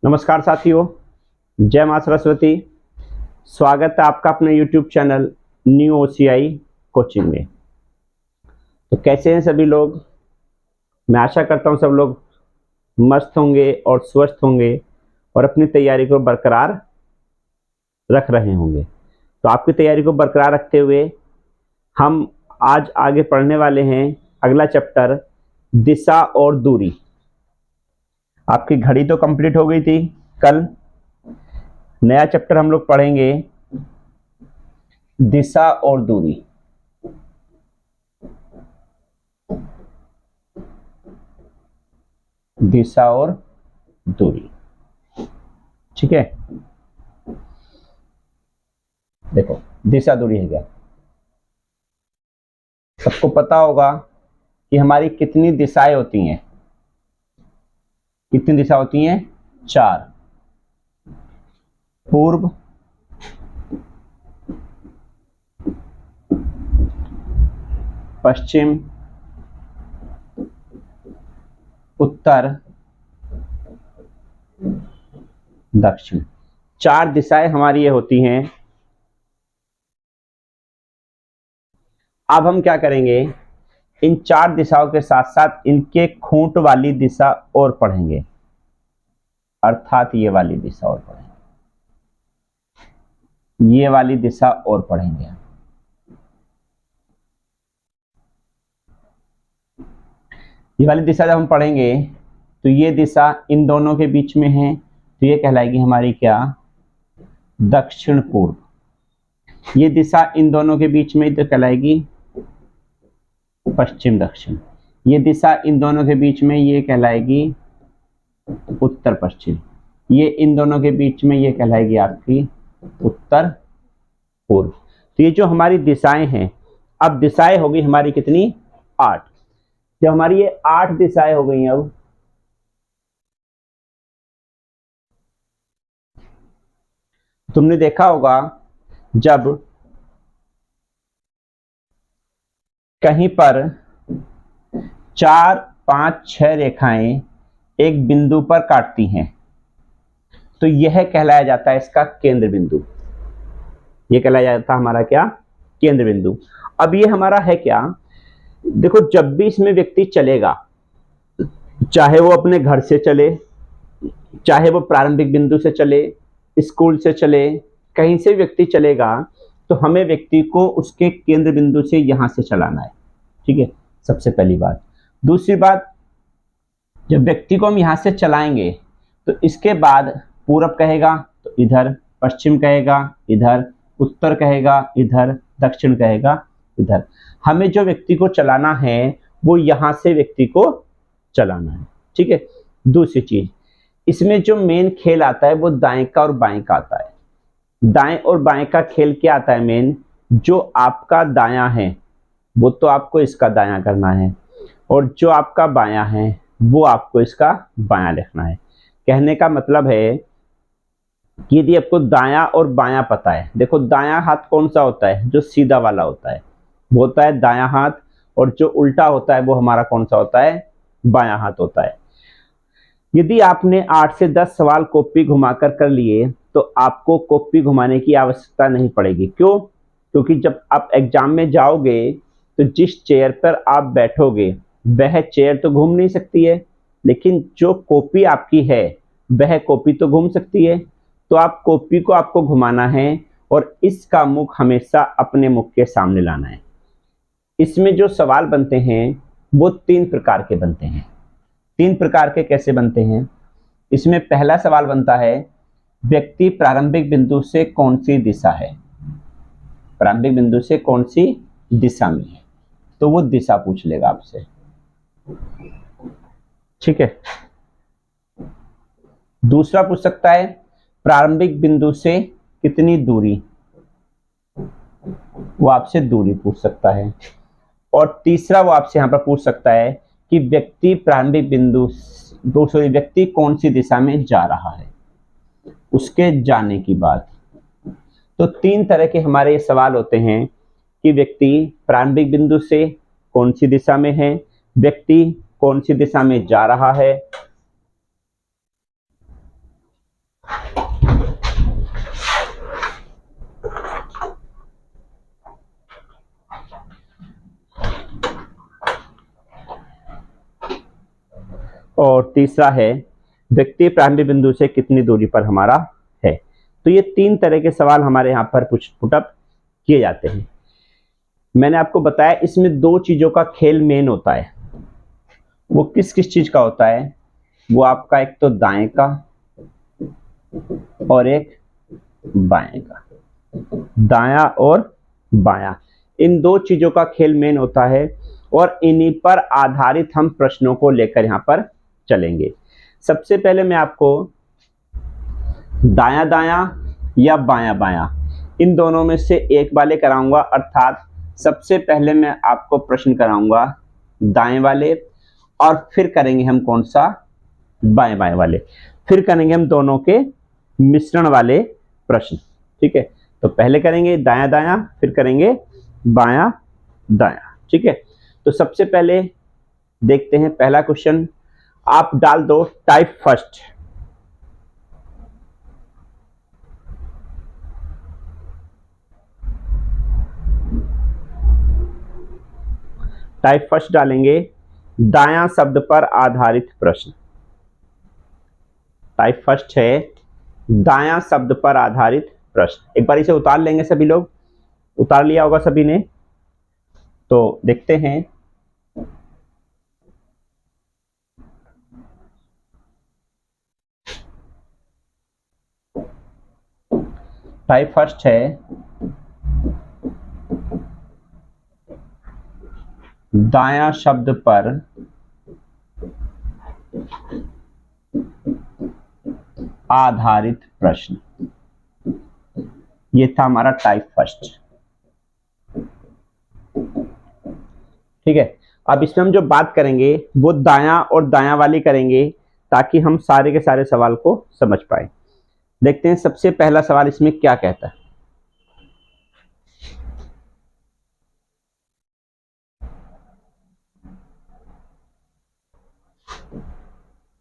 नमस्कार साथियों, जय मां सरस्वती। स्वागत है आपका अपने YouTube channel new OCI coaching में। तो कैसे हैं सभी लोग? मैं आशा करता हूं सब लोग मस्त होंगे और स्वस्थ होंगे और अपनी तैयारी को बरकरार रख रहे होंगे। तो आपकी तैयारी को बरकरार रखते हुए हम आज आगे पढ़ने वाले हैं अगला चैप्टर, दिशा और दूरी। आपकी घड़ी तो कंप्लीट हो गई थी। कल नया चैप्टर हम लोग पढ़ेंगे, दिशा और दूरी। दिशा और दूरी, ठीक है। देखो, दिशा दूरी है क्या? सबको पता होगा कि हमारी कितनी दिशाएं होती हैं। कितनी दिशा होती हैं? 4। पूर्व, पश्चिम, उत्तर, दक्षिण। 4 दिशाएं हमारी ये होती हैं। अब हम क्या करेंगे, इन 4 दिशाओं के साथ साथ इनके खूंट वाली दिशा और पढ़ेंगे, अर्थात ये वाली दिशा और पढ़ेंगे, ये वाली दिशा और पढ़ेंगे। ये वाली दिशा जब हम पढ़ेंगे तो ये दिशा इन दोनों के बीच में है, तो ये कहलाएगी हमारी क्या? दक्षिण पूर्व। ये दिशा इन दोनों के बीच में तो कहलाएगी पश्चिम दक्षिण। ये दिशा इन दोनों के बीच में ये कहलाएगी उत्तर पश्चिम। ये इन दोनों के बीच में ये कहलाएगी आपकी उत्तर पूर्व। तो ये जो हमारी दिशाएं हैं, अब दिशाएं हो गई हमारी कितनी? 8। जब हमारी ये 8 दिशाएं हो गई, अब तुमने देखा होगा जब कहीं पर 4, 5, 6 रेखाएं एक बिंदु पर काटती हैं तो यह कहलाया जाता है इसका केंद्र बिंदु। यह कहलाया जाता है हमारा क्या? केंद्र बिंदु। अब ये हमारा है क्या? देखो, जब भी इसमें व्यक्ति चलेगा, चाहे वो अपने घर से चले, चाहे वो प्रारंभिक बिंदु से चले, स्कूल से चले, कहीं से व्यक्ति चलेगा, तो हमें व्यक्ति को उसके केंद्र बिंदु से यहां से चलाना है, ठीक है। सबसे पहली बात। दूसरी बात, जब व्यक्ति को हम यहां से चलाएंगे तो इसके बाद पूरब कहेगा तो इधर, पश्चिम कहेगा इधर, उत्तर कहेगा इधर, दक्षिण कहेगा इधर। हमें जो व्यक्ति को चलाना है वो यहां से व्यक्ति को चलाना है, ठीक है। दूसरी चीज, इसमें जो मेन खेल आता है वो दाएं का और बाएं का आता है। दाएं और बाएं का खेल क्या आता है? मेन जो आपका दायां है वो तो आपको इसका दायां करना है, और जो आपका बायां है वो आपको इसका बायां लिखना है। कहने का मतलब है कि यदि आपको दायां और बायां पता है, देखो दायां हाथ कौन सा होता है? जो सीधा वाला होता है वो होता है दायां हाथ, और जो उल्टा होता है वो हमारा कौन सा होता है? बायां हाथ होता है। यदि आपने 8 से 10 सवाल कॉपी घुमाकर कर लिए तो आपको कॉपी घुमाने की आवश्यकता नहीं पड़ेगी। क्यों? क्योंकि जब आप एग्जाम में जाओगे तो जिस चेयर पर आप बैठोगे वह चेयर तो घूम नहीं सकती है, लेकिन जो कॉपी आपकी है वह कॉपी तो घूम सकती है। तो आप कॉपी को आपको घुमाना है और इसका मुख हमेशा अपने मुख के सामने लाना है। इसमें जो सवाल बनते हैं वो 3 प्रकार के बनते हैं। 3 प्रकार के कैसे बनते हैं? इसमें पहला सवाल बनता है, व्यक्ति प्रारंभिक बिंदु से कौन सी दिशा है? प्रारंभिक बिंदु से कौन सी दिशा में है, तो वो दिशा पूछ लेगा आपसे, ठीक है। दूसरा पूछ सकता है प्रारंभिक बिंदु से कितनी दूरी, वो आपसे दूरी पूछ सकता है। और तीसरा वो आपसे यहां पर पूछ सकता है कि व्यक्ति प्रारंभिक बिंदु, व्यक्ति कौन सी दिशा में जा रहा है, उसके जाने की बात। तो 3 तरह के हमारे सवाल होते हैं कि व्यक्ति प्रारंभिक बिंदु से कौन सी दिशा में है, व्यक्ति कौन सी दिशा में जा रहा है, और तीसरा है व्यक्ति प्रारंभिक बिंदु से कितनी दूरी पर हमारा है। तो ये 3 तरह के सवाल हमारे यहाँ पर पुटअप किए जाते हैं। मैंने आपको बताया इसमें 2 चीजों का खेल मेन होता है। वो किस किस चीज का होता है? वो आपका एक तो दाएं का और एक बाएं का, दायां और बायां, इन 2 चीजों का खेल मेन होता है और इन्हीं पर आधारित हम प्रश्नों को लेकर यहां पर चलेंगे। सबसे पहले मैं आपको दायां दायां या बायां बायां इन दोनों में से एक वाले कराऊंगा, अर्थात सबसे पहले मैं आपको प्रश्न कराऊंगा दाएं वाले और फिर करेंगे हम कौन सा? बाएं बाएं वाले, फिर करेंगे हम दोनों के मिश्रण वाले प्रश्न। ठीक है, तो पहले करेंगे दायां दायां, फिर करेंगे बायां दायां। ठीक है, तो सबसे पहले देखते हैं पहला क्वेश्चन। आप डाल दो टाइप फर्स्ट। टाइप फर्स्ट डालेंगे दायां शब्द पर आधारित प्रश्न। टाइप फर्स्ट है दायां शब्द पर आधारित प्रश्न। एक बार इसे उतार लेंगे, सभी लोग उतार लिया होगा सभी ने, तो देखते हैं। टाइप फर्स्ट है दायां शब्द पर आधारित प्रश्न। ये था हमारा टाइप फर्स्ट। ठीक है, अब इसमें हम जो बात करेंगे वो दायां और दायां वाली करेंगे ताकि हम सारे के सारे सवाल को समझ पाए। देखते हैं सबसे पहला सवाल इसमें क्या कहता है।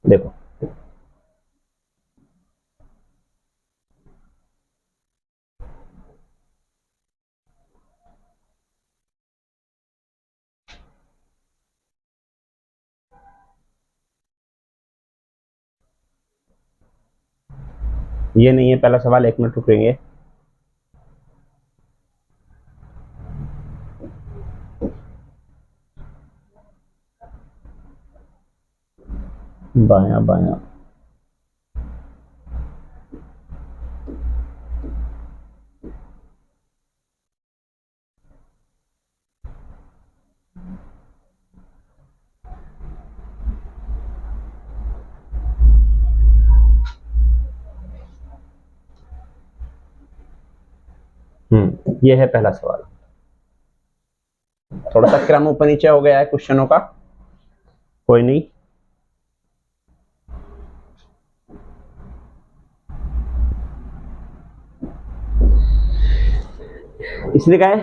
देखो, ये नहीं है पहला सवाल, 1 मिनट रुकेंगे। बायां बायां, ये है पहला सवाल। थोड़ा सा क्रम ऊपर नीचे हो गया है क्वेश्चनों का, कोई नहीं। इसने कहा है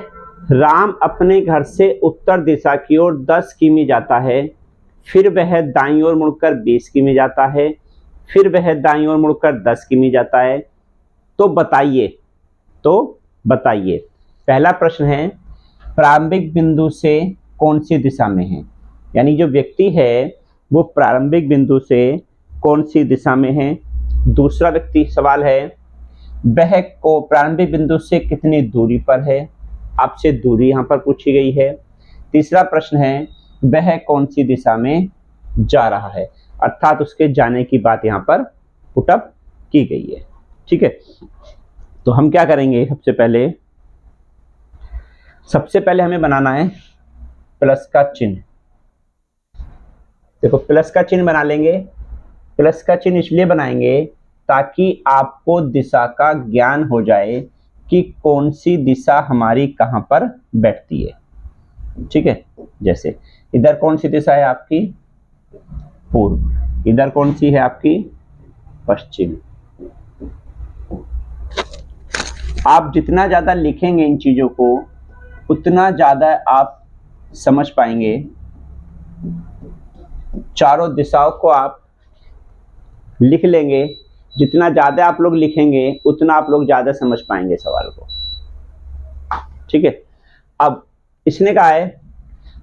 राम अपने घर से उत्तर दिशा की ओर 10 किमी जाता है, फिर वह दाईं ओर मुड़कर 20 किमी जाता है, फिर वह दाईं ओर मुड़कर 10 किमी जाता है। तो बताइए, पहला प्रश्न है प्रारंभिक बिंदु से कौन सी दिशा में है, यानी जो व्यक्ति है वो प्रारंभिक बिंदु से कौन सी दिशा में है। दूसरा व्यक्ति सवाल है वह को प्रारंभिक बिंदु से कितनी दूरी पर है, आपसे दूरी यहां पर पूछी गई है। तीसरा प्रश्न है वह कौन सी दिशा में जा रहा है, अर्थात उसके जाने की बात यहां पर पुटअप की गई है। ठीक है, तो हम क्या करेंगे, सबसे पहले हमें बनाना है प्लस का चिन्ह। देखो, प्लस का चिन्ह बना लेंगे। प्लस का चिन्ह इसलिए बनाएंगे ताकि आपको दिशा का ज्ञान हो जाए कि कौन सी दिशा हमारी कहां पर बैठती है। ठीक है, जैसे इधर कौन सी दिशा है आपकी? पूर्व। इधर कौन सी है आपकी? पश्चिम। आप जितना ज्यादा लिखेंगे इन चीजों को उतना ज्यादा आप समझ पाएंगे। चारों दिशाओं को आप लिख लेंगे, जितना ज्यादा आप लोग लिखेंगे उतना आप लोग ज्यादा समझ पाएंगे सवाल को। ठीक है, अब इसने कहा है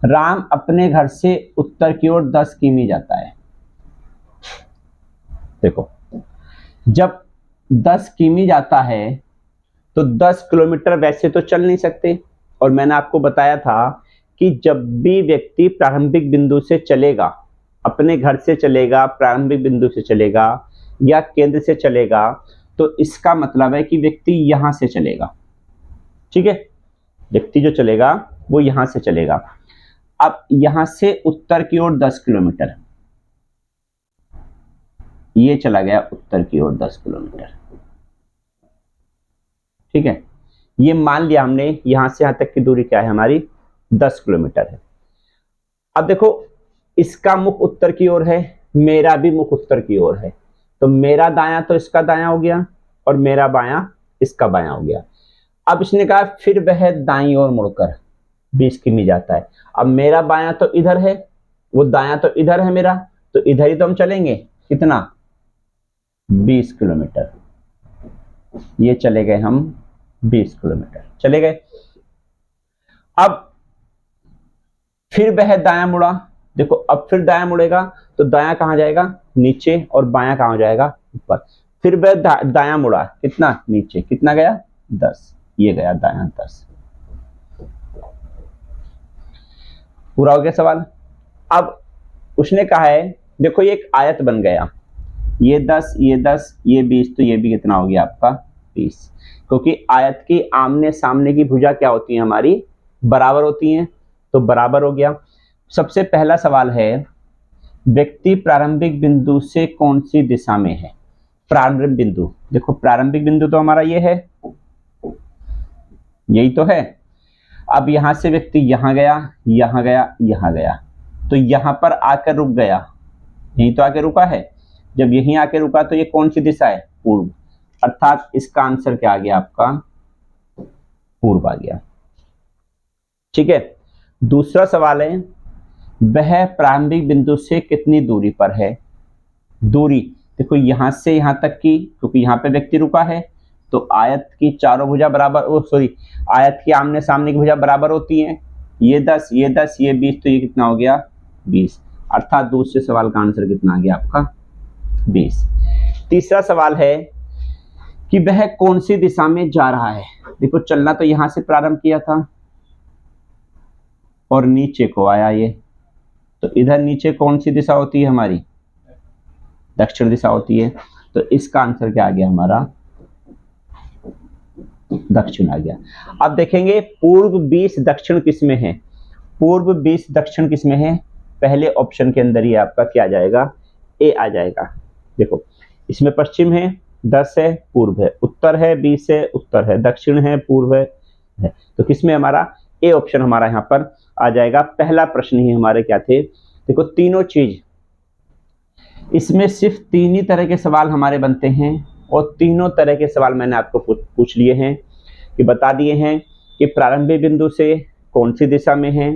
राम अपने घर से उत्तर की ओर 10 किमी जाता है। देखो, जब 10 किमी जाता है तो 10 किलोमीटर वैसे तो चल नहीं सकते, और मैंने आपको बताया था कि जब भी व्यक्ति प्रारंभिक बिंदु से चलेगा, अपने घर से चलेगा, प्रारंभिक बिंदु से चलेगा या केंद्र से चलेगा, तो इसका मतलब है कि व्यक्ति यहां से चलेगा। ठीक है, व्यक्ति जो चलेगा वो यहां से चलेगा। अब यहां से उत्तर की ओर 10 किलोमीटर, ये चला गया उत्तर की ओर 10 किलोमीटर। ठीक है, ये मान लिया हमने, यहां से यहां तक की दूरी क्या है हमारी, 10 किलोमीटर है। अब देखो, इसका मुख उत्तर की ओर है, मेरा भी मुख उत्तर की ओर है, तो मेरा दायां तो इसका दायां हो गया और मेरा बायां इसका बायां हो गया। अब इसने कहा फिर वह दाईं ओर मुड़कर 20 किमी जाता है। अब मेरा बायां तो इधर है, वो दायां तो इधर है मेरा, तो इधर ही तो हम चलेंगे। कितना, 20 किलोमीटर। ये चले गए हम 20 किलोमीटर चले गए। अब फिर वह दायां मुड़ा, देखो अब फिर दायां मुड़ेगा तो दायां कहां जाएगा, नीचे, और बायां कहां जाएगा, ऊपर। फिर वह दायां मुड़ा, कितना, नीचे, कितना गया, 10, ये गया दायां 10। पूरा हो गया सवाल। अब उसने कहा है, देखो ये एक आयत बन गया, ये 10, ये 10, ये 20, तो ये भी कितना हो गया आपका, 20, क्योंकि आयत की आमने सामने की भुजा क्या होती है हमारी, बराबर होती हैं, तो बराबर हो गया। सबसे पहला सवाल है, व्यक्ति प्रारंभिक बिंदु से कौन सी दिशा में है। प्रारंभिक बिंदु, देखो प्रारंभिक बिंदु तो हमारा ये है, यही तो है। अब यहां से व्यक्ति यहां गया, यहां गया, यहां गया, तो यहां पर आकर रुक गया, यहीं तो आके रुका है। जब यहीं आके रुका तो ये कौन सी दिशा है, पूर्व, अर्थात इसका आंसर क्या आ गया आपका, पूर्व आ गया। ठीक है, दूसरा सवाल है, वह प्रारंभिक बिंदु से कितनी दूरी पर है। दूरी देखो, यहां से यहां तक की, क्योंकि यहां पे व्यक्ति रुका है, तो आयत की चारों भुजा बराबर, आयत की आमने सामने की भुजा बराबर होती हैं। ये 10, ये 10, ये 20, तो ये कितना हो गया, 20, अर्थात दूसरे सवाल का आंसर कितना आ गया आपका, 20। तीसरा सवाल है कि वह कौन सी दिशा में जा रहा है। देखो, चलना तो यहां से प्रारंभ किया था और नीचे को आया ये, तो इधर नीचे कौन सी दिशा होती है हमारी, दक्षिण दिशा होती है, तो इसका आंसर क्या आ गया हमारा, दक्षिण आ गया। अब देखेंगे पूर्व 20 दक्षिण किस में है, पूर्व 20 दक्षिण किस में है, पहले ऑप्शन के अंदर ही आपका क्या आ जाएगा, ए आ जाएगा। देखो, इसमें पश्चिम है, 10 है, पूर्व है, उत्तर है, 20 है, उत्तर है, दक्षिण है, पूर्व है, तो किसमें हमारा ए ऑप्शन हमारा यहाँ पर आ जाएगा। पहला प्रश्न ही हमारे क्या थे, देखो तीनों चीज, इसमें सिर्फ 3 ही तरह के सवाल हमारे बनते हैं, और तीनों तरह के सवाल मैंने आपको पूछ लिए हैं, कि बता दिए हैं कि प्रारंभिक बिंदु से कौन सी दिशा में है,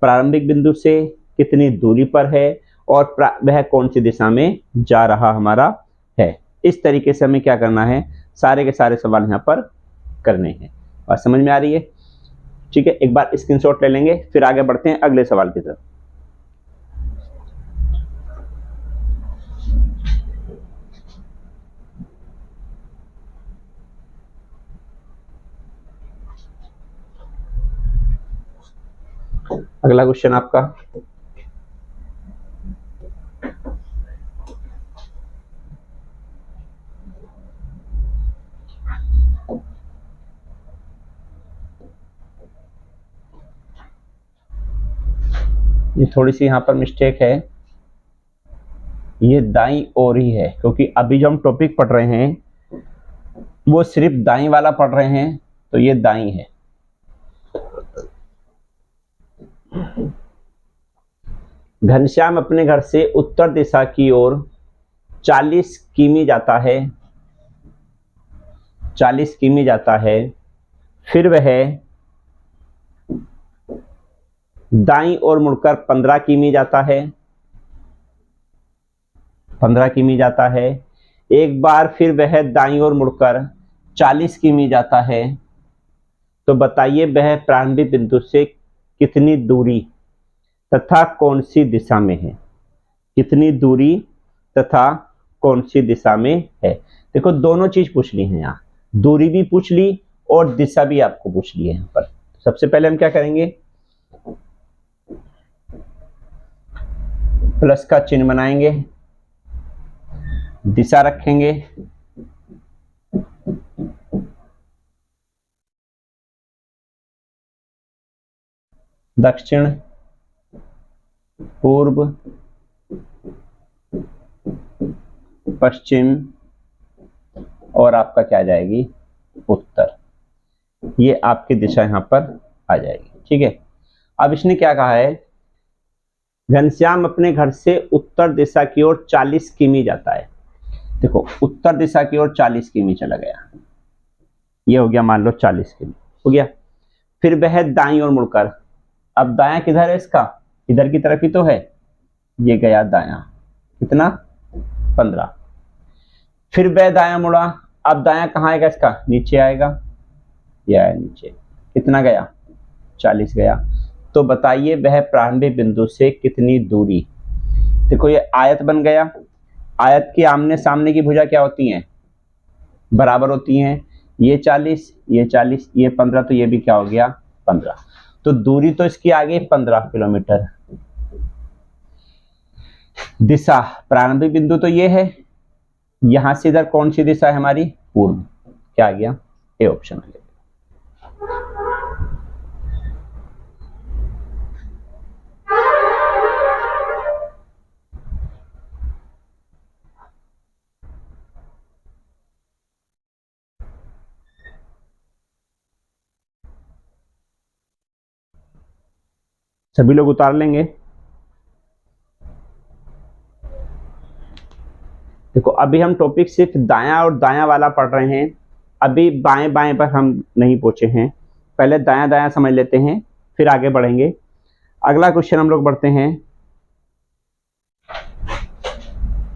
प्रारंभिक बिंदु से कितनी दूरी पर है, और वह कौन सी दिशा में जा रहा हमारा है। इस तरीके से हमें क्या करना है, सारे के सारे सवाल यहाँ पर करने हैं। और समझ में आ रही है, ठीक है, एक बार स्क्रीनशॉट ले लेंगे, फिर आगे बढ़ते हैं अगले सवाल की तरफ। अगला क्वेश्चन आपका, ये थोड़ी सी यहाँ पर मिस्टेक है, ये दाईं ओर ही है, क्योंकि अभी जो हम टॉपिक पढ़ रहे हैं वो सिर्फ दाईं वाला पढ़ रहे हैं, तो ये दाईं है। घनश्याम अपने घर से उत्तर दिशा की ओर 40 किमी जाता है, 40 किमी जाता है, फिर वह दाईं ओर मुड़कर 15 किमी जाता है, 15 किमी जाता है, एक बार फिर वह दाईं ओर मुड़कर 40 किमी जाता है। तो बताइए वह प्रारंभिक बिंदु से कितनी दूरी तथा कौन सी दिशा में है, कितनी दूरी तथा कौन सी दिशा में है। देखो दोनों चीज पूछ ली है, यहाँ दूरी भी पूछ ली और दिशा भी आपको पूछ ली है। यहाँ पर सबसे पहले हम क्या करेंगे, प्लस का चिन्ह बनाएंगे, दिशा रखेंगे, दक्षिण, पूर्व, पश्चिम और आपका क्या आ जाएगी, उत्तर। ये आपकी दिशा यहां पर आ जाएगी। ठीक है, अब इसने क्या कहा है, घनश्याम अपने घर से उत्तर दिशा की ओर 40 किमी जाता है। देखो उत्तर दिशा की ओर 40 किमी चला गया, ये हो गया मान लो 40 किमी हो गया। फिर वह दाईं ओर मुड़कर, अब दायां किधर है इसका, इधर की तरफ ही तो है, ये गया दायां, कितना 15। फिर वह दायां मुड़ा, अब दायां कहाँ आएगा इसका, नीचे आएगा, ये आया नीचे, कितना गया 40 गया। तो बताइए वह प्रारंभिक बिंदु से कितनी दूरी। देखो ये आयत बन गया, आयत की आमने सामने की भुजा क्या होती हैं, बराबर होती हैं। ये 40 ये 40 ये 15, तो ये भी क्या हो गया 15। तो दूरी तो इसकी आ गई 15 किलोमीटर। दिशा प्रारंभिक बिंदु तो ये है, यहां से इधर कौन सी दिशा है हमारी, पूर्व, क्या आ गया ए ऑप्शन आ गया। सभी लोग उतार लेंगे। देखो अभी हम टॉपिक सिर्फ दायां और दायां वाला पढ़ रहे हैं, अभी बाएं बाएं पर हम नहीं पहुंचे हैं, पहले दायां दायां समझ लेते हैं फिर आगे बढ़ेंगे। अगला क्वेश्चन हम लोग बढ़ते हैं,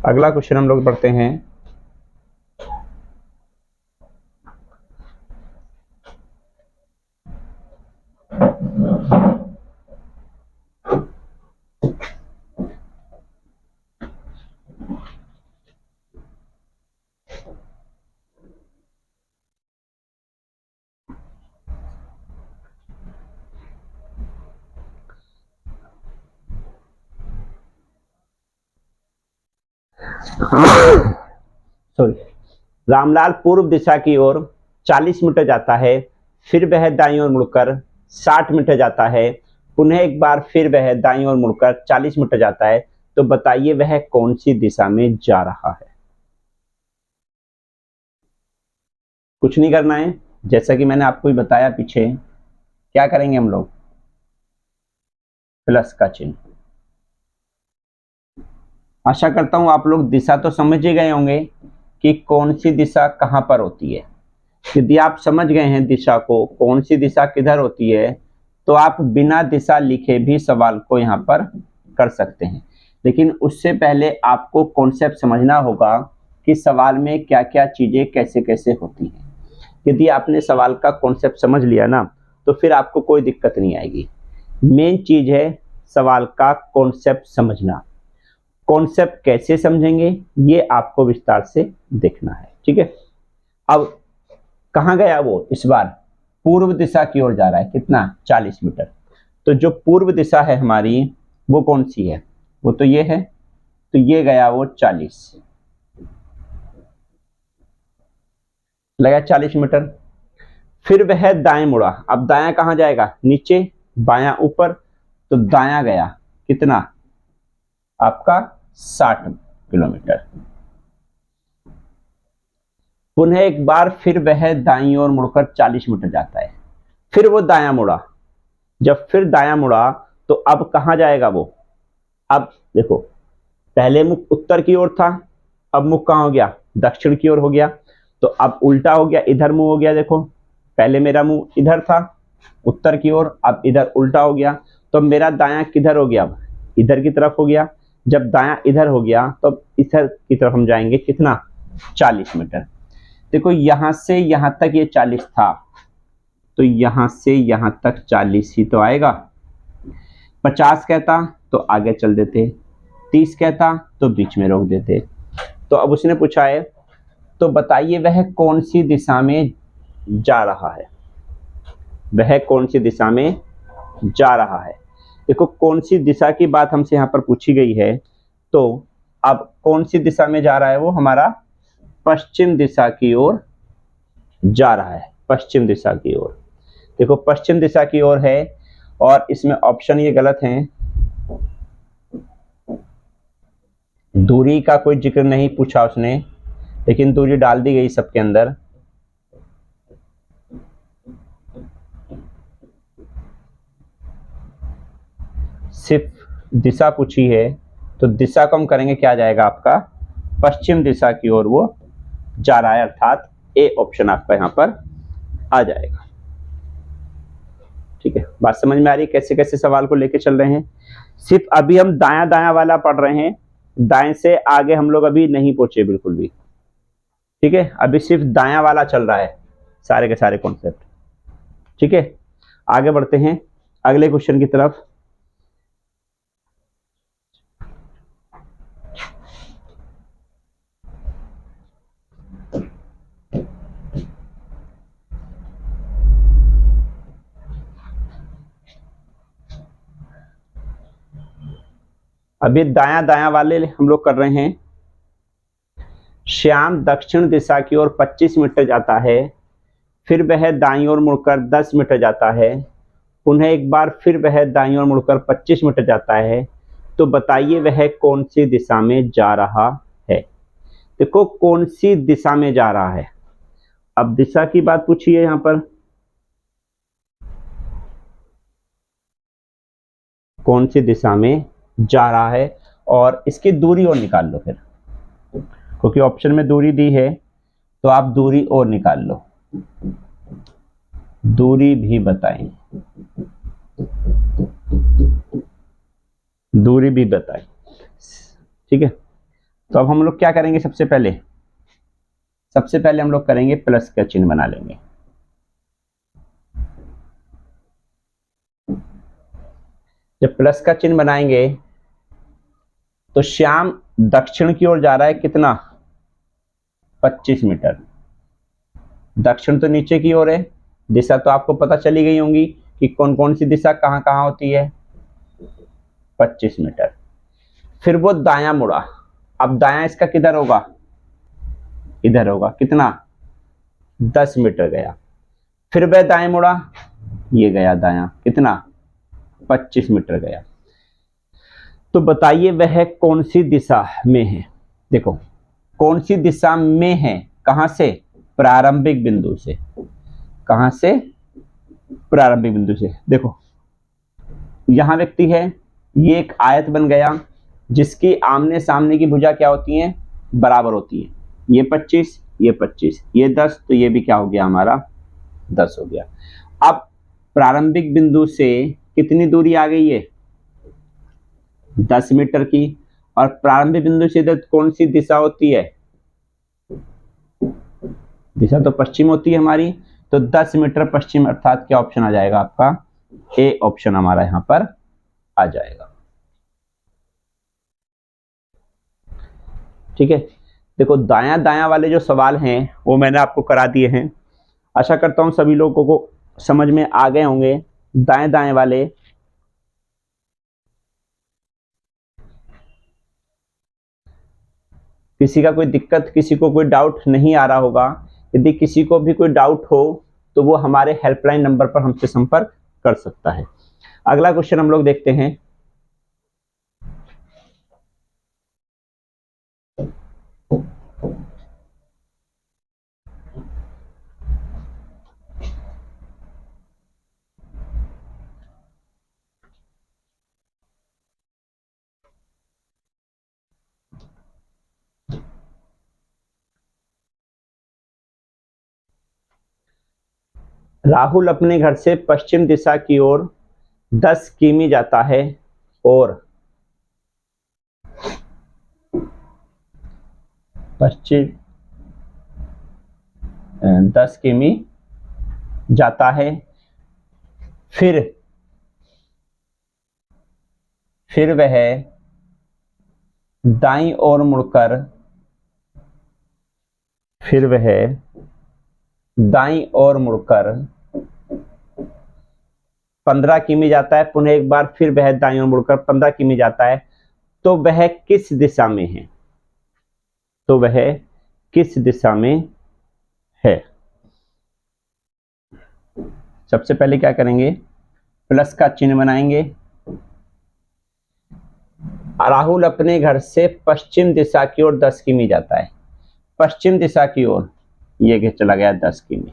अगला क्वेश्चन हम लोग बढ़ते हैं। सॉरी, रामलाल पूर्व दिशा की ओर 40 मीटर जाता है, फिर वह दाईं ओर मुड़कर 60 मीटर जाता है, पुनः एक बार फिर वह दाईं ओर मुड़कर 40 मीटर जाता है। तो बताइए वह कौन सी दिशा में जा रहा है। कुछ नहीं करना है, जैसा कि मैंने आपको बताया पीछे, क्या करेंगे हम लोग, प्लस का चिन्ह। आशा करता हूं आप लोग दिशा तो समझ ही गए होंगे कि कौन सी दिशा कहां पर होती है। यदि आप समझ गए हैं दिशा को, कौन सी दिशा किधर होती है, तो आप बिना दिशा लिखे भी सवाल को यहां पर कर सकते हैं। लेकिन उससे पहले आपको कॉन्सेप्ट समझना होगा कि सवाल में क्या क्या चीजें कैसे कैसे होती हैं। यदि आपने सवाल का कॉन्सेप्ट समझ लिया ना, तो फिर आपको कोई दिक्कत नहीं आएगी। मेन चीज है सवाल का कॉन्सेप्ट समझना। कॉन्सेप्ट कैसे समझेंगे ये आपको विस्तार से देखना है। ठीक है, अब कहां गया वो, इस बार पूर्व दिशा की ओर जा रहा है, कितना 40 मीटर। तो जो पूर्व दिशा है हमारी वो कौन सी है, वो तो ये है, तो ये गया वो 40, लगा 40 मीटर। फिर वह दाएं मुड़ा, अब दायां कहां जाएगा, नीचे, बायां ऊपर, तो दायां गया कितना आपका 60 किलोमीटर। पुनः एक बार फिर वह दाईं ओर मुड़कर 40 मीटर जाता है, फिर वो दायां मुड़ा, जब फिर दायां मुड़ा तो अब कहां जाएगा वो, अब देखो पहले मुख उत्तर की ओर था, अब मुख कहां हो गया, दक्षिण की ओर हो गया। तो अब उल्टा हो गया, इधर मुंह हो गया। देखो पहले मेरा मुंह इधर था उत्तर की ओर, अब इधर उल्टा हो गया, तो मेरा दायां किधर हो गया, अब इधर की तरफ हो गया। जब दायां इधर हो गया तो इधर की तरफ हम जाएंगे, कितना 40 मीटर। देखो यहां से यहां तक ये 40 था, तो यहां से यहां तक 40 ही तो आएगा। 50 कहता तो आगे चल देते, 30 कहता तो बीच में रोक देते। तो तो अब उसने पूछा है, तो बताइए वह कौन सी दिशा में जा रहा है, वह कौन सी दिशा में जा रहा है। देखो कौन सी दिशा की बात हमसे यहाँ पर पूछी गई है, तो अब कौन सी दिशा में जा रहा है, वो हमारा पश्चिम दिशा की ओर जा रहा है, पश्चिम दिशा की ओर। देखो पश्चिम दिशा की ओर है, और इसमें ऑप्शन ये गलत हैं। दूरी का कोई जिक्र नहीं पूछा उसने, लेकिन दूरी डाल दी गई सबके अंदर। सिर्फ दिशा पूछी है, तो दिशा को हम करेंगे, क्या जाएगा आपका पश्चिम दिशा की ओर वो जा रहा है, अर्थात ए ऑप्शन आपका यहाँ पर आ जाएगा। ठीक है, बात समझ में आ रही है कैसे कैसे सवाल को लेके चल रहे हैं। सिर्फ अभी हम दाया दाया वाला पढ़ रहे हैं, दाएं से आगे हम लोग अभी नहीं पहुंचे बिल्कुल भी। ठीक है, अभी सिर्फ दाया वाला चल रहा है, सारे के सारे कॉन्सेप्ट। ठीक है, आगे बढ़ते हैं अगले क्वेश्चन की तरफ। अभी दाया दाया वाले हम लोग कर रहे हैं। श्याम दक्षिण दिशा की ओर 25 मीटर जाता है, फिर वह दाईं ओर मुड़कर 10 मीटर जाता है, पुनः एक बार फिर वह दाईं ओर मुड़कर 25 मीटर जाता है, तो बताइए वह कौन सी दिशा में जा रहा है। देखो कौन सी दिशा में जा रहा है, अब दिशा की बात पूछी है यहां पर, कौन सी दिशा में जा रहा है, और इसकी दूरी और निकाल लो फिर, क्योंकि ऑप्शन में दूरी दी है, तो आप दूरी और निकाल लो, दूरी भी बताएं, दूरी भी बताएं। ठीक है, तो अब हम लोग क्या करेंगे, सबसे पहले हम लोग करेंगे प्लस का चिन्ह बना लेंगे। जब प्लस का चिन्ह बनाएंगे तो श्याम दक्षिण की ओर जा रहा है, कितना 25 मीटर। दक्षिण तो नीचे की ओर है, दिशा तो आपको पता चली गई होंगी कि कौन कौन सी दिशा कहां कहां होती है, 25 मीटर। फिर वो दाया मुड़ा, अब दाया इसका किधर होगा, इधर होगा, कितना 10 मीटर गया। फिर वह दाएं मुड़ा, ये गया दाया, कितना 25 मीटर गया। तो बताइए वह कौन सी दिशा में है। देखो कौन सी दिशा में है, कहां से, प्रारंभिक बिंदु से, कहां से, प्रारंभिक बिंदु से। देखो यहां व्यक्ति है, ये एक आयत बन गया जिसकी आमने सामने की भुजा क्या होती है, बराबर होती है। ये 25, ये 25, ये 10, तो ये भी क्या हो गया हमारा 10 हो गया। अब प्रारंभिक बिंदु से कितनी दूरी आ गई है, 10 मीटर की, और प्रारंभिक बिंदु से इधर कौन सी दिशा होती है, दिशा तो पश्चिम होती है हमारी, तो 10 मीटर पश्चिम, अर्थात क्या ऑप्शन आ जाएगा आपका, ए ऑप्शन हमारा यहां पर आ जाएगा। ठीक है, देखो दाया दाया वाले जो सवाल हैं वो मैंने आपको करा दिए हैं, आशा करता हूं सभी लोगों को समझ में आ गए होंगे। दाएं दाएं वाले किसी का कोई दिक्कत, किसी को कोई डाउट नहीं आ रहा होगा। यदि किसी को भी कोई डाउट हो तो वो हमारे हेल्पलाइन नंबर पर हमसे संपर्क कर सकता है। अगला क्वेश्चन हम लोग देखते हैं। राहुल अपने घर से पश्चिम दिशा की ओर 10 किमी जाता है, और पश्चिम 10 किमी जाता है, फिर वह दाईं ओर मुड़कर फिर वह दाईं ओर मुड़कर 15 किमी जाता है, पुनः एक बार फिर वह दाईं ओर मुड़कर 15 किमी जाता है, तो वह किस दिशा में है? तो वह किस दिशा में है? सबसे पहले क्या करेंगे, प्लस का चिन्ह बनाएंगे। राहुल अपने घर से पश्चिम दिशा की ओर 10 किमी जाता है, पश्चिम दिशा की ओर ये चला गया 10 किमी।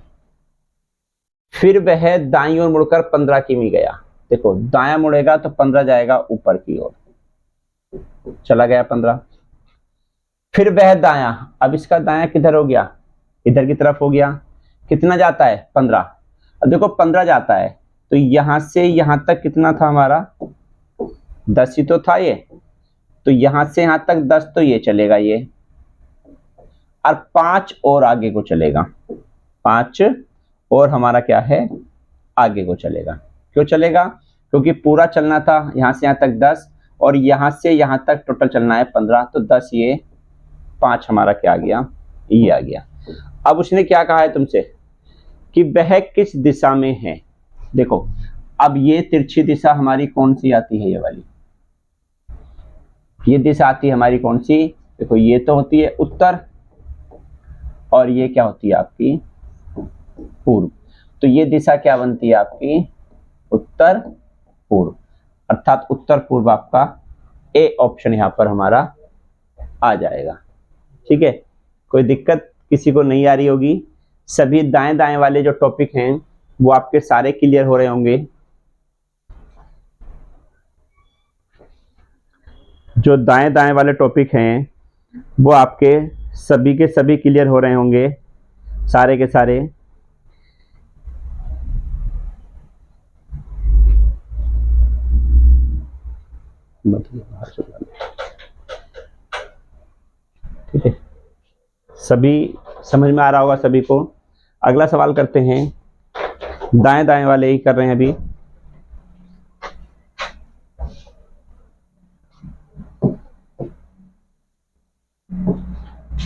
फिर वह दाईं ओर मुड़कर 15 किमी गया। देखो दायां मुड़ेगा तो 15 जाएगा ऊपर की ओर, चला गया 15। फिर वह दायां, अब इसका दायां किधर हो गया? इधर की तरफ हो गया। कितना जाता है? 15। अब देखो 15 जाता है तो यहां से यहां तक कितना था हमारा? 10 ही तो था ये, तो यहां से यहां तक 10, तो ये चलेगा ये, और 5 और आगे को चलेगा। 5 और हमारा क्या है? आगे को चलेगा। क्यों चलेगा? क्योंकि पूरा चलना था यहां से यहां तक 10, और यहां से यहां तक टोटल चलना है 15, तो 10 ये, 5 हमारा क्या आ गया? ये आ गया। अब उसने क्या कहा है तुमसे कि वह किस दिशा में है। देखो अब ये तिरछी दिशा हमारी कौन सी आती है? ये वाली, ये दिशा आती है हमारी कौन सी? देखो ये तो होती है उत्तर, और ये क्या होती है आपकी? पूर्व। तो ये दिशा क्या बनती है आपकी? उत्तर पूर्व, अर्थात उत्तर पूर्व आपका ए ऑप्शन यहां पर हमारा आ जाएगा। ठीक है, कोई दिक्कत किसी को नहीं आ रही होगी? सभी दाएं दाएं वाले जो टॉपिक हैं वो आपके सारे क्लियर हो रहे होंगे। जो दाएं दाएं वाले टॉपिक हैं वो आपके सभी के सभी क्लियर हो रहे होंगे, सारे के सारे। ठीक है, सभी समझ में आ रहा होगा सभी को। अगला सवाल करते हैं, दाएं दाएं वाले ही कर रहे हैं अभी।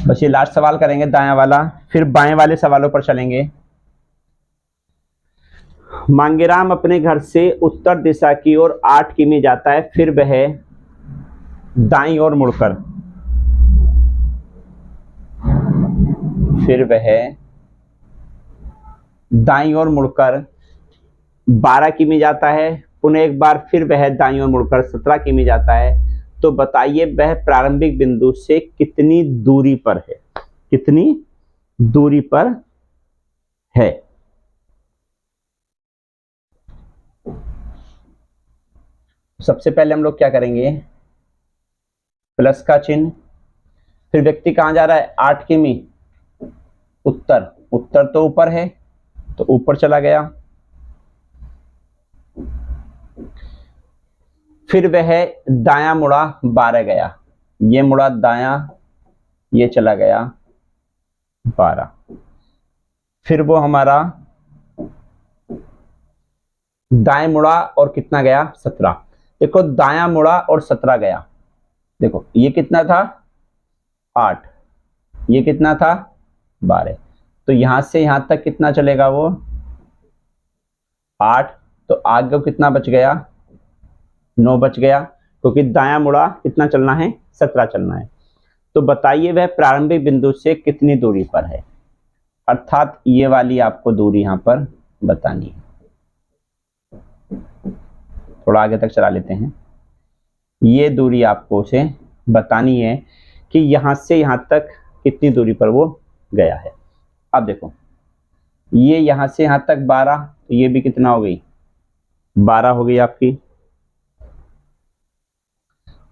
बस ये लास्ट सवाल करेंगे दायां वाला, फिर बाएं वाले सवालों पर चलेंगे। मांगेराम अपने घर से उत्तर दिशा की ओर 8 किमी जाता है, फिर वह दाईं ओर मुड़कर, फिर वह दाईं ओर मुड़कर 12 किमी जाता है, पुनः एक बार फिर वह दाईं ओर मुड़कर 17 किमी जाता है। तो बताइए वह प्रारंभिक बिंदु से कितनी दूरी पर है? कितनी दूरी पर है? सबसे पहले हम लोग क्या करेंगे, प्लस का चिन्ह। फिर व्यक्ति कहां जा रहा है? 8 किमी उत्तर, उत्तर तो ऊपर है तो ऊपर चला गया। फिर वह दायां मुड़ा 12 गया, ये मुड़ा दायां, ये चला गया 12। फिर वो हमारा दाएं मुड़ा और कितना गया? 17। देखो दायां मुड़ा और 17 गया। देखो ये कितना था? 8, ये कितना था? 12। तो यहां से यहां तक कितना चलेगा वो? 8। तो आगे कितना बच गया? 9 बच गया, क्योंकि दायां मुड़ा कितना चलना है? 17 चलना है। तो बताइए वह प्रारंभिक बिंदु से कितनी दूरी पर है, अर्थात ये वाली आपको दूरी यहां पर बतानी है। थोड़ा आगे तक चला लेते हैं। ये दूरी आपको उसे बतानी है कि यहां से यहां तक कितनी दूरी पर वो गया है। अब देखो ये यहां से यहां तक 12, तो ये भी कितना हो गई? 12 हो गई आपकी,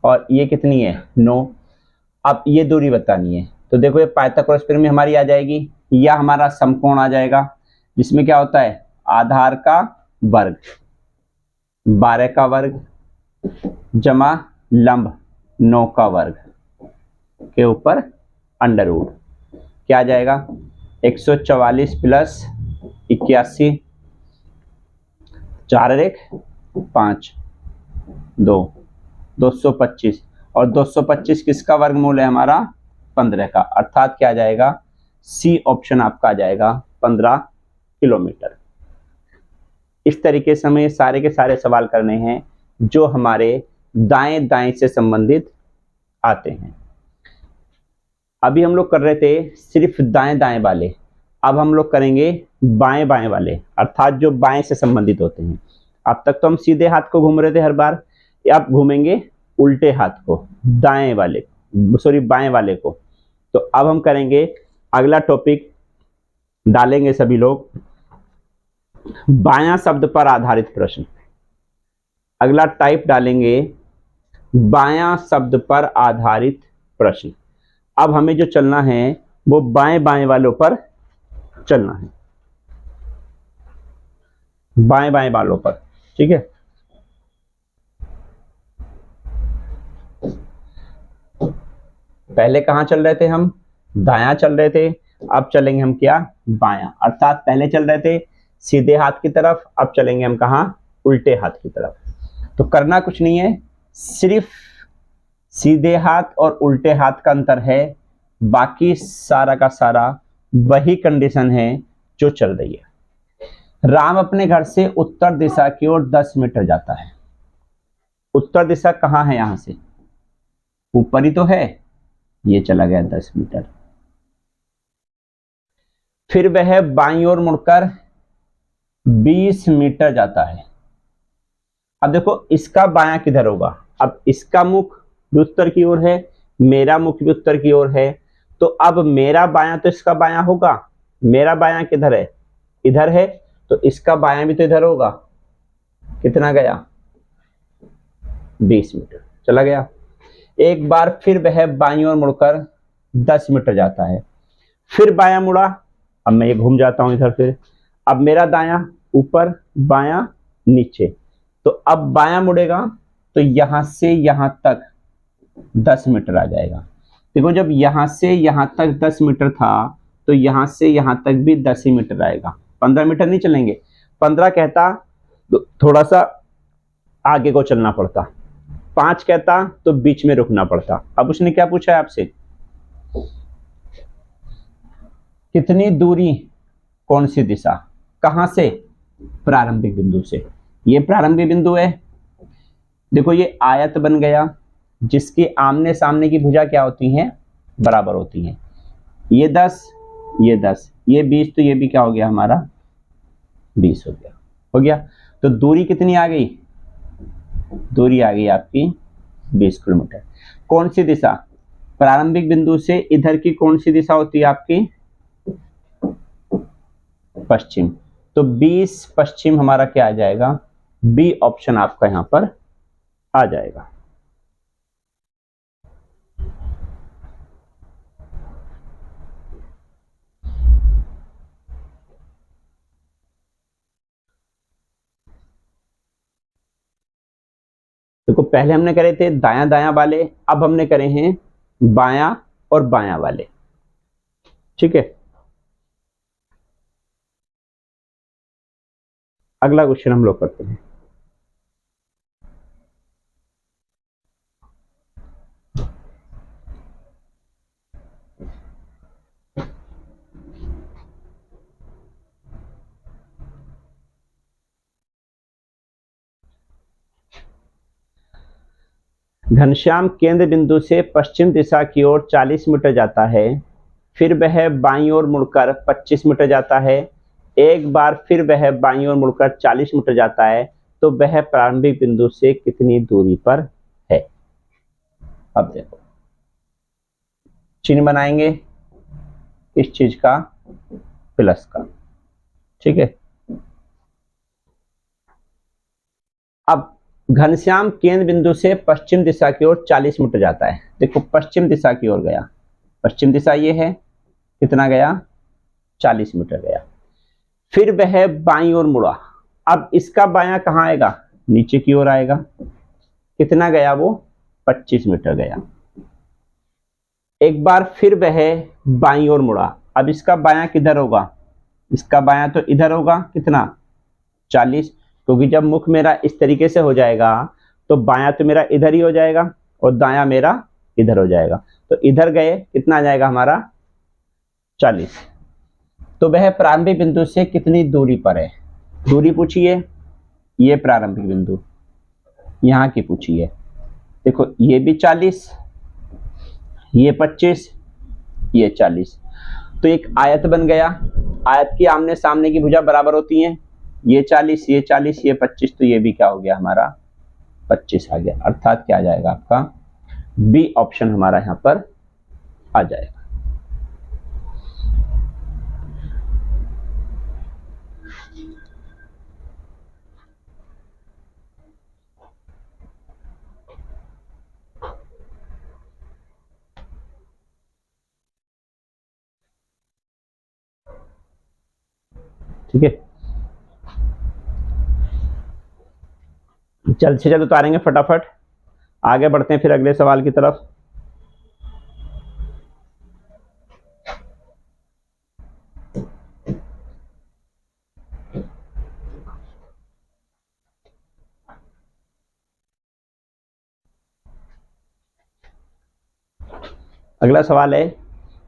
और ये कितनी है? 9। अब ये दूरी बतानी है, तो देखो ये पाइथागोरस थ्योरम में हमारी आ जाएगी, या हमारा समकोण आ जाएगा, जिसमें क्या होता है? आधार का वर्ग 12 का वर्ग जमा लंब 9 का वर्ग के ऊपर अंडर रूट, क्या आ जाएगा? 144 प्लस 81, 4 एक 5 2, 225, और 225 किसका वर्गमूल है? हमारा 15 का, अर्थात क्या आ जाएगा? सी ऑप्शन आपका आ जाएगा 15 किलोमीटर। इस तरीके से हमें सारे के सारे सवाल करने हैं जो हमारे दाएं दाएं से संबंधित आते हैं। अभी हम लोग कर रहे थे सिर्फ दाएं दाएं वाले, अब हम लोग करेंगे बाएं बाएं वाले, अर्थात जो बाएं से संबंधित होते हैं। अब तक तो हम सीधे हाथ को घूम रहे थे हर बार, अब घूमेंगे उल्टे हाथ को, दाएं वाले, सॉरी बाएं वाले को। तो अब हम करेंगे अगला टॉपिक, डालेंगे सभी लोग बायां शब्द पर आधारित प्रश्न। अगला टाइप डालेंगे बायां शब्द पर आधारित प्रश्न। अब हमें जो चलना है वो बाएं बाएं वालों पर चलना है, बाएं बाएं वालों पर, ठीक है। पहले कहां चल रहे थे हम? दायां चल रहे थे, अब चलेंगे हम क्या? बायां। अर्थात पहले चल रहे थे सीधे हाथ की तरफ, अब चलेंगे हम कहां? उल्टे हाथ की तरफ। तो करना कुछ नहीं है, सिर्फ सीधे हाथ और उल्टे हाथ का अंतर है, बाकी सारा का सारा वही कंडीशन है जो चल रही है। राम अपने घर से उत्तर दिशा की ओर 10 मीटर जाता है। उत्तर दिशा कहां है? यहां से ऊपर ही तो है, ये चला गया 10 मीटर। फिर वह बाईं ओर मुड़कर 20 मीटर जाता है। अब देखो इसका बायां किधर होगा? अब इसका मुख भी उत्तर की ओर है, मेरा मुख भी उत्तर की ओर है, तो अब मेरा बायां तो इसका बायां होगा। मेरा बायां किधर है? इधर है, तो इसका बायां भी तो इधर होगा। कितना गया? 20 मीटर चला गया। एक बार फिर वह बाईं ओर मुड़कर 10 मीटर जाता है। फिर बायां मुड़ा, अब मैं ये घूम जाता हूं इधर। फिर अब मेरा दायां ऊपर, बायां नीचे, तो अब बायां मुड़ेगा तो यहां से यहां तक 10 मीटर आ जाएगा। देखो जब यहां से यहां तक 10 मीटर था तो यहां से यहां तक भी 10 ही मीटर आएगा। 15 मीटर नहीं चलेंगे। 15 कहता तो थोड़ा सा आगे को चलना पड़ता, 5 कहता तो बीच में रुकना पड़ता। अब उसने क्या पूछा है आपसे? कितनी दूरी, कौन सी दिशा, कहां से? प्रारंभिक बिंदु से। ये प्रारंभिक बिंदु है। देखो ये आयत बन गया जिसके आमने सामने की भुजा क्या होती हैं? बराबर होती हैं। ये 10, ये 10, ये 20, तो ये भी क्या हो गया हमारा? 20 हो गया। हो गया। तो दूरी कितनी आ गई? दूरी आ गई आपकी 20 किलोमीटर। कौन सी दिशा? प्रारंभिक बिंदु से इधर की कौन सी दिशा होती है आपकी? पश्चिम। तो 20 पश्चिम हमारा क्या आ जाएगा? बी ऑप्शन आपका यहां पर आ जाएगा। देखो पहले हमने करे थे दायां दायां वाले, अब हमने करे हैं बायां और बायां वाले, ठीक है। अगला क्वेश्चन हम लोग करते हैं। घनश्याम केंद्र बिंदु से पश्चिम दिशा की ओर 40 मीटर जाता है। फिर वह बाईं ओर मुड़कर 25 मीटर जाता है। एक बार फिर वह बाईं ओर मुड़कर 40 मीटर जाता है। तो वह प्रारंभिक बिंदु से कितनी दूरी पर है? अब देखो चिन्ह बनाएंगे इस चीज का, प्लस का, ठीक है। अब घनश्याम केंद्र बिंदु से पश्चिम दिशा की ओर 40 मीटर जाता है। देखो पश्चिम दिशा की ओर गया, पश्चिम दिशा ये है, कितना गया? 40 मीटर गया। फिर वह बाईं ओर मुड़ा, अब इसका बायां कहां आएगा? नीचे की ओर आएगा। कितना गया वो? 25 मीटर गया। एक बार फिर वह बाईं ओर मुड़ा, अब इसका बायां किधर होगा? इसका बायां तो इधर होगा। कितना? 40, क्योंकि जब मुख मेरा इस तरीके से हो जाएगा तो बायां तो मेरा इधर ही हो जाएगा और दायां मेरा इधर हो जाएगा। तो इधर गए, कितना आ जाएगा हमारा? 40। तो वह प्रारंभिक बिंदु से कितनी दूरी पर है? दूरी पूछी है, ये प्रारंभिक बिंदु यहां की पूछी है। देखो ये भी 40, ये 25, ये 40, तो एक आयत बन गया। आयत की आमने सामने की भुजा बराबर होती हैं, ये 40, ये 40, ये 25, तो ये भी क्या हो गया हमारा 25 आ गया। अर्थात क्या आ जाएगा आपका बी ऑप्शन हमारा यहां पर आ जाएगा। ठीक है, जल्द से जल्द उतारेंगे फटाफट, आगे बढ़ते हैं फिर अगले सवाल की तरफ। अगला सवाल है,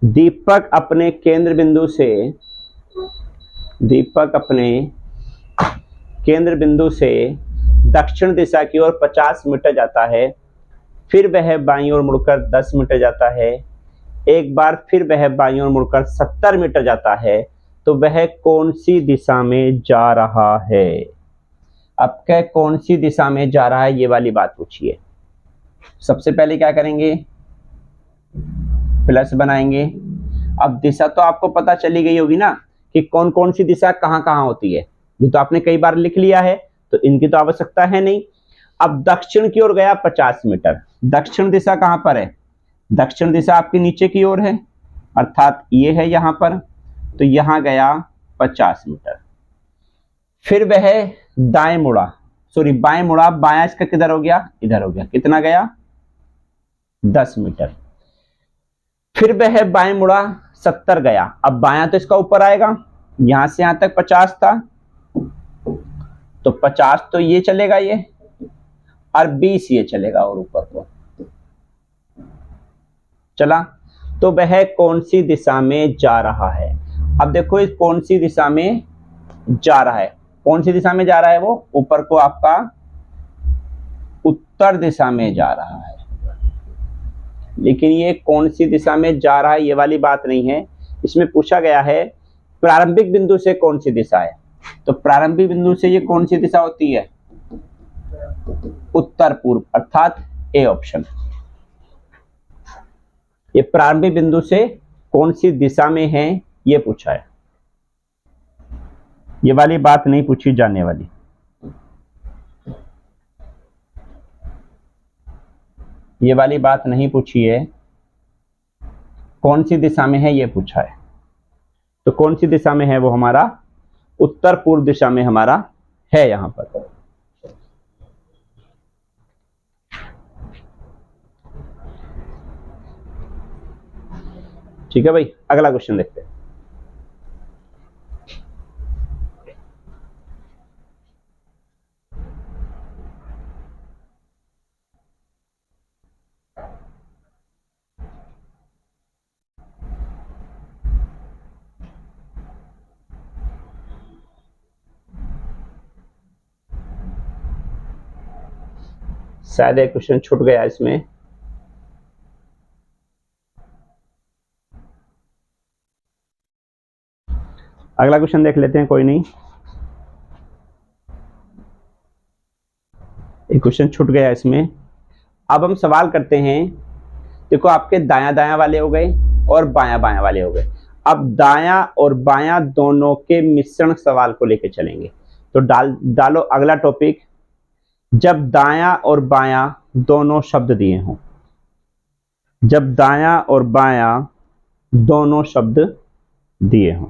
दीपक अपने केंद्र बिंदु से दक्षिण दिशा की ओर 50 मीटर जाता है, फिर वह बाईं ओर मुड़कर 10 मीटर जाता है, एक बार फिर वह बाईं ओर मुड़कर 70 मीटर जाता है, तो वह कौन सी दिशा में जा रहा है? अब क्या कौन सी दिशा में जा रहा है, ये वाली बात पूछिए। सबसे पहले क्या करेंगे, प्लस बनाएंगे। अब दिशा तो आपको पता चली गई होगी ना कि कौन कौन सी दिशा कहां कहां होती है, ये तो आपने कई बार लिख लिया है, तो इनकी तो आवश्यकता है नहीं। अब दक्षिण की ओर गया 50 मीटर, दक्षिण दिशा कहां पर है? दक्षिण दिशा आपकी नीचे की ओर है, अर्थात ये है यहां पर, तो यहां गया 50 मीटर। फिर वह दाएं मुड़ा, सॉरी बाएं मुड़ा, बायां इसका किधर हो गया? इधर हो गया, कितना गया? 10 मीटर। फिर वह बाएं मुड़ा, 70 गया। अब बायां तो इसका ऊपर आएगा, यहां से यहां तक 50 था, तो 50 तो ये चलेगा ये, और 20 ये चलेगा और ऊपर को चला। तो वह कौन सी दिशा में जा रहा है? अब देखो इस कौन सी दिशा में जा रहा है, कौन सी दिशा में जा रहा है? वो ऊपर को आपका उत्तर दिशा में जा रहा है। लेकिन ये कौन सी दिशा में जा रहा है ये वाली बात नहीं है, इसमें पूछा गया है प्रारंभिक बिंदु से कौन सी दिशा है। तो प्रारंभिक बिंदु से ये कौन सी दिशा होती है? उत्तर पूर्व, अर्थात ए ऑप्शन। ये प्रारंभिक बिंदु से कौन सी दिशा में है ये पूछा है, ये वाली बात नहीं पूछी जाने वाली। ये वाली बात नहीं पूछी है, कौन सी दिशा में है ये पूछा है। तो कौन सी दिशा में है? वो हमारा उत्तर पूर्व दिशा में हमारा है यहां पर। ठीक है भाई, अगला क्वेश्चन देखते हैं। शायद एक क्वेश्चन छूट गया इसमें। अगला क्वेश्चन देख लेते हैं, कोई नहीं, एक क्वेश्चन छूट गया इसमें। अब हम सवाल करते हैं, देखो आपके दाया दाया वाले हो गए और बाया बाया वाले हो गए। अब दाया और बाया दोनों के मिश्रण सवाल को लेकर चलेंगे। तो डालो अगला टॉपिक, जब दाया और बाया दोनों शब्द दिए हों, जब दाया और बाया दोनों शब्द दिए हों।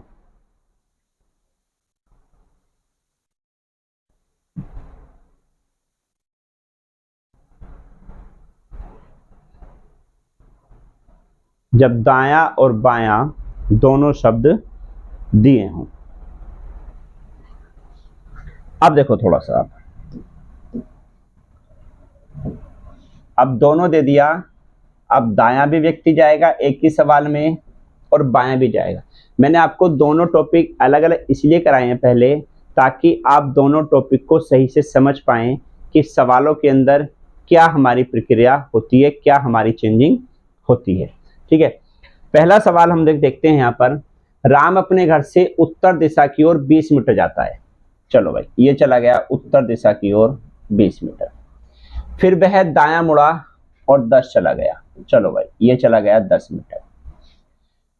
जब दाया और बाया दोनों शब्द दिए हों। अब देखो थोड़ा सा, अब दोनों दे दिया, अब दाया भी व्यक्ति जाएगा एक ही सवाल में और बायां भी जाएगा। मैंने आपको दोनों टॉपिक अलग अलग इसलिए कराए हैं पहले, ताकि आप दोनों टॉपिक को सही से समझ पाएं कि सवालों के अंदर क्या हमारी प्रक्रिया होती है, क्या हमारी चेंजिंग होती है। ठीक है, पहला सवाल हम देखते हैं यहाँ पर। राम अपने घर से उत्तर दिशा की ओर 20 मीटर जाता है। चलो भाई, ये चला गया उत्तर दिशा की ओर 20 मीटर। फिर वह दायां मुड़ा और 10 चला गया। चलो भाई, ये चला गया 10 मीटर।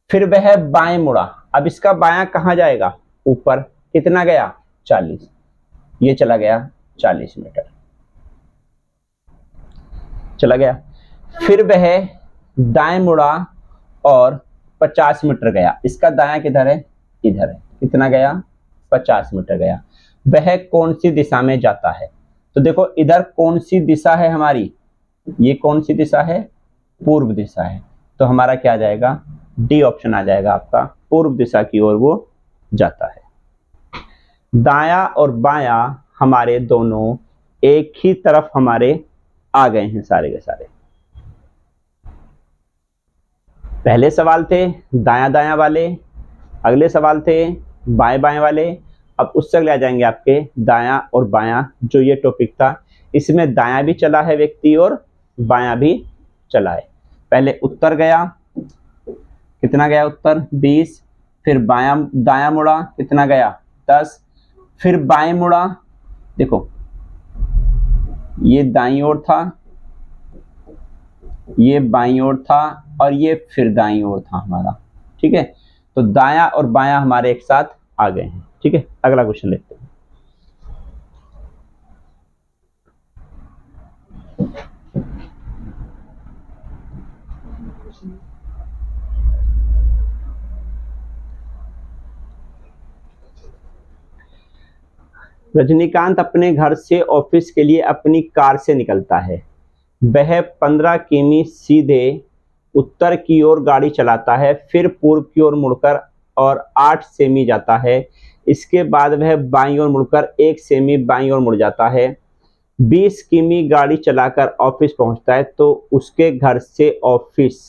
फिर वह बाएं मुड़ा। अब इसका बायां कहां जाएगा? ऊपर। कितना गया? 40। ये चला गया 40 मीटर, चला गया। फिर वह दाएं मुड़ा और 50 मीटर गया। इसका दायां किधर है? इधर है। कितना गया? 50 मीटर गया। वह कौन सी दिशा में जाता है? तो देखो, इधर कौन सी दिशा है हमारी? ये कौन सी दिशा है? पूर्व दिशा है। तो हमारा क्या आ जाएगा? डी ऑप्शन आ जाएगा आपका, पूर्व दिशा की ओर वो जाता है। दायां और बायां हमारे दोनों एक ही तरफ हमारे आ गए हैं सारे के सारे। पहले सवाल थे दायां दायां वाले, अगले सवाल थे बाएं बाएं वाले। अब उससे अगले आ जाएंगे आपके दायां और बायां। जो ये टॉपिक था, इसमें दायां भी चला है व्यक्ति और बायां भी चला है। पहले उत्तर गया, कितना गया उत्तर? 20। फिर बायां दायां मुड़ा, कितना गया? 10। फिर बाएं मुड़ा, देखो ये दाईं ओर था, ये बाईं ओर था, और ये फिर दाईं ओर था हमारा। ठीक है, तो दायां और बायां हमारे एक साथ आ गए हैं। ठीक है, अगला क्वेश्चन लेते हैं। रजनीकांत अपने घर से ऑफिस के लिए अपनी कार से निकलता है। वह 15 किमी सीधे उत्तर की ओर गाड़ी चलाता है, फिर पूर्व की ओर मुड़कर और 8 सेमी जाता है। इसके बाद वह बाईं ओर मुड़कर 1 सेमी बाईं ओर मुड़ जाता है। 20 किमी गाड़ी चलाकर ऑफिस पहुंचता है। तो उसके घर से ऑफिस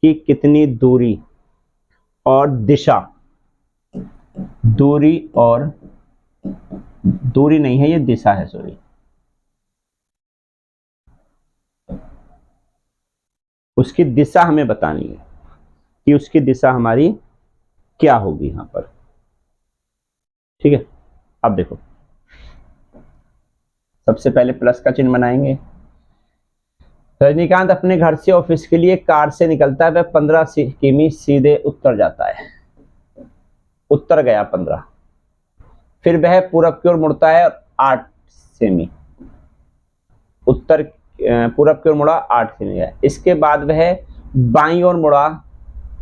की कितनी दूरी और दिशा? दूरी और दूरी नहीं है, ये दिशा है, सॉरी। उसकी दिशा हमें बतानी है कि उसकी दिशा हमारी क्या होगी यहां पर। ठीक है, अब देखो, सबसे पहले प्लस का चिन्ह बनाएंगे। रजनीकांत अपने घर से ऑफिस के लिए कार से निकलता है। वह 15 किमी सीधे उत्तर जाता है। उत्तर गया 15। फिर वह पूरब की ओर मुड़ता है, 8 सेमी उत्तर, पूरब की ओर मुड़ा, 8 सेमी गया। इसके बाद वह बाईं ओर मुड़ा।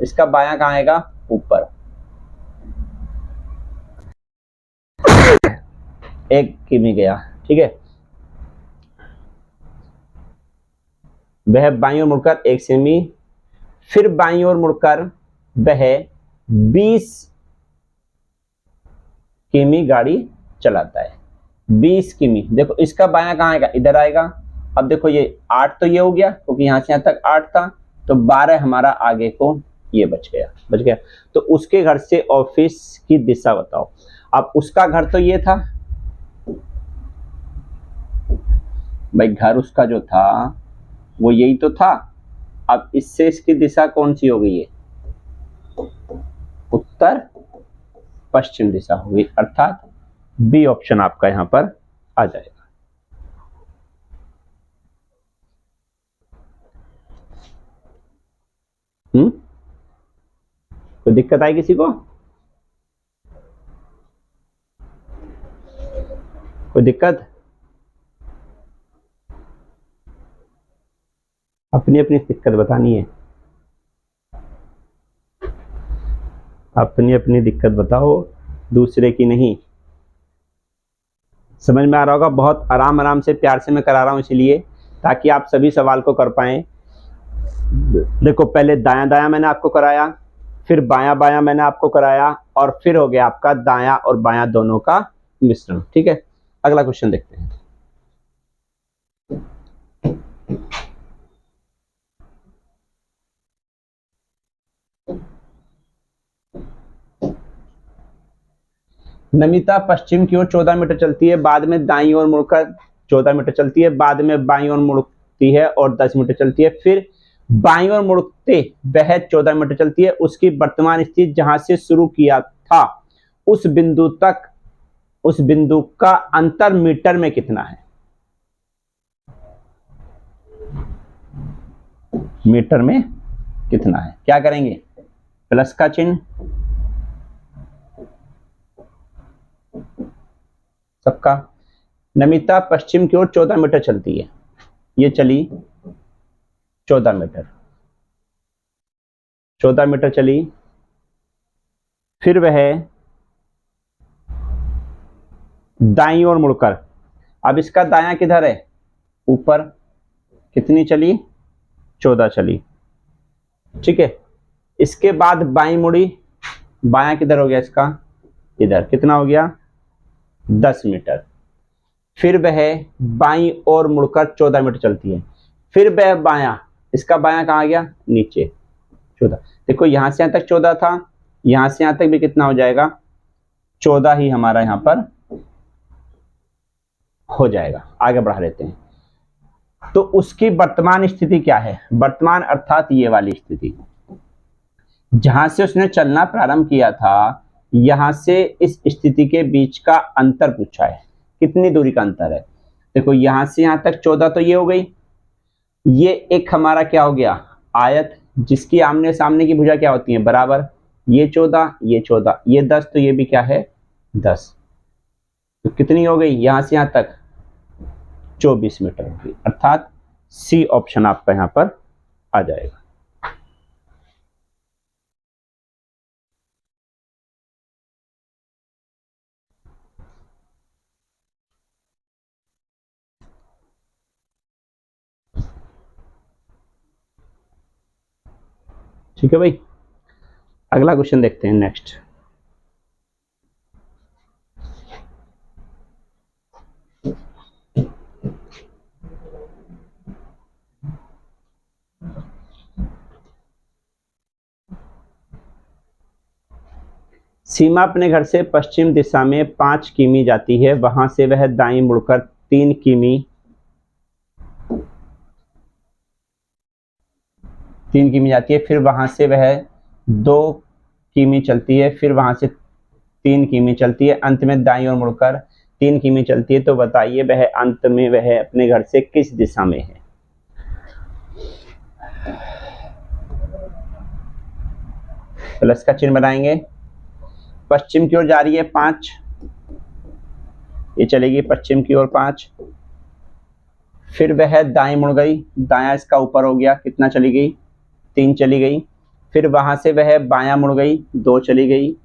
इसका बायां कहां आएगा? ऊपर। 1 किमी गया। ठीक है, वह बाईं ओर मुड़कर 1 सेमी, फिर बाईं ओर मुड़कर वह 20 किमी गाड़ी चलाता है। 20 किमी, देखो इसका बायां कहां आएगा? इधर आएगा। अब देखो, ये 8 तो ये हो गया, क्योंकि यहां से यहां तक 8 था, तो 12 हमारा आगे को ये बच गया। तो उसके घर से ऑफिस की दिशा बताओ। अब उसका घर तो ये था भाई, घर उसका जो था वो यही तो था। अब इससे इसकी दिशा कौन सी हो गई है? उत्तर पश्चिम दिशा होगी, अर्थात बी ऑप्शन आपका यहां पर आ जाएगा। कोई दिक्कत आई किसी को? कोई दिक्कत? अपनी अपनी दिक्कत बतानी है, अपनी अपनी दिक्कत बताओ, दूसरे की नहीं। समझ में आ रहा होगा, बहुत आराम आराम से प्यार से मैं करा रहा हूं, इसलिए ताकि आप सभी सवाल को कर पाएं। देखो, पहले दायां दायां मैंने आपको कराया, फिर बायां बायां मैंने आपको कराया, और फिर हो गया आपका दायां और बायां दोनों का मिश्रण। ठीक है, अगला क्वेश्चन देखते हैं। नमिता पश्चिम की ओर 14 मीटर चलती है, बाद में दाईं ओर मुड़कर 14 मीटर चलती है, बाद में बाईं ओर मुड़ती है और 10 मीटर चलती है। फिर बाईं ओर मुड़ते वह 14 मीटर चलती है। उसकी वर्तमान स्थिति जहां से शुरू किया था उस बिंदु का अंतर मीटर में कितना है? मीटर में कितना है? क्या करेंगे? प्लस का चिन्ह सबका। नमिता पश्चिम की ओर 14 मीटर चलती है, ये चली 14 मीटर, 14 मीटर चली। फिर वह दाईं ओर मुड़कर, अब इसका दायां किधर है? ऊपर। कितनी चली? 14 चली, ठीक है। इसके बाद बाईं मुड़ी, बायां किधर हो गया इसका? इधर। कितना हो गया? 10 मीटर। फिर वह बाईं ओर मुड़कर 14 मीटर चलती है। फिर वह बायां, इसका बायां कहाँ गया? नीचे 14। देखो यहां से यहां तक 14 था, यहां से यहां तक भी कितना हो जाएगा? 14 ही हमारा यहां पर हो जाएगा। आगे बढ़ा लेते हैं। तो उसकी वर्तमान स्थिति क्या है? वर्तमान अर्थात ये वाली स्थिति, जहां से उसने चलना प्रारंभ किया था, यहां से इस स्थिति के बीच का अंतर पूछा है। कितनी दूरी का अंतर है? देखो यहां से यहां तक 14 तो ये हो गई। ये एक हमारा क्या हो गया? आयत, जिसकी आमने सामने की भुजा क्या होती है? बराबर। ये 14, ये 14, ये 10, तो ये भी क्या है? 10। तो कितनी हो गई यहां से यहां तक? 24 मीटर होगी, अर्थात सी ऑप्शन आपका यहां पर आ जाएगा। ठीक है भाई, अगला क्वेश्चन देखते हैं। नेक्स्ट, सीमा अपने घर से पश्चिम दिशा में 5 किमी जाती है, वहां से वह दाईं मुड़कर 3 किमी 3 किमी जाती है। फिर वहां से वह 2 किमी चलती है, फिर वहां से 3 किमी चलती है, अंत में दाईं ओर मुड़कर 3 किमी चलती है। तो बताइए वह अंत में वह अपने घर से किस दिशा में है? प्लस का चिन्ह बनाएंगे। पश्चिम की ओर जा रही है 5, ये चलेगी पश्चिम की ओर 5। फिर वह दाएं मुड़ गई, दायां इसका ऊपर हो गया, कितना चली गई? 3 चली गई। फिर वहां से वह बायां मुड़ गई, 2 चली गई,